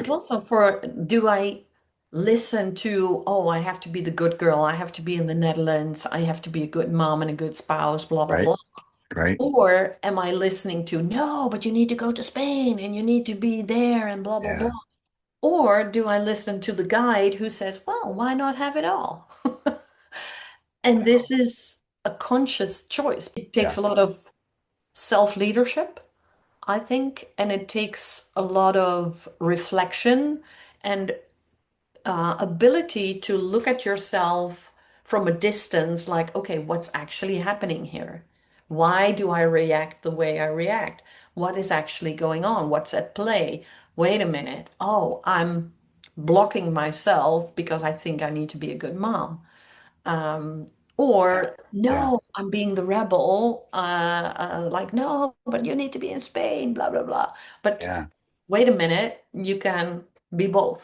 also for, do I listen to, oh, I have to be the good girl, I have to be in the Netherlands, I have to be a good mom and a good spouse, blah, blah, Right. blah. Right. Or am I listening to, no, but you need to go to Spain and you need to be there and blah, blah, blah. Yeah. Or do I listen to the guide who says, well, why not have it all? And this is a conscious choice. It takes Yeah. a lot of self-leadership, I think, and it takes a lot of reflection and ability to look at yourself from a distance, like, okay, what's actually happening here? Why do I react the way I react? What is actually going on? What's at play? Wait a minute. Oh, I'm blocking myself because I think I need to be a good mom. Um, Yeah. or Yeah. no, I'm being the rebel. Like, no, but you need to be in Spain, blah, blah, blah. But Yeah. wait a minute, you can be both.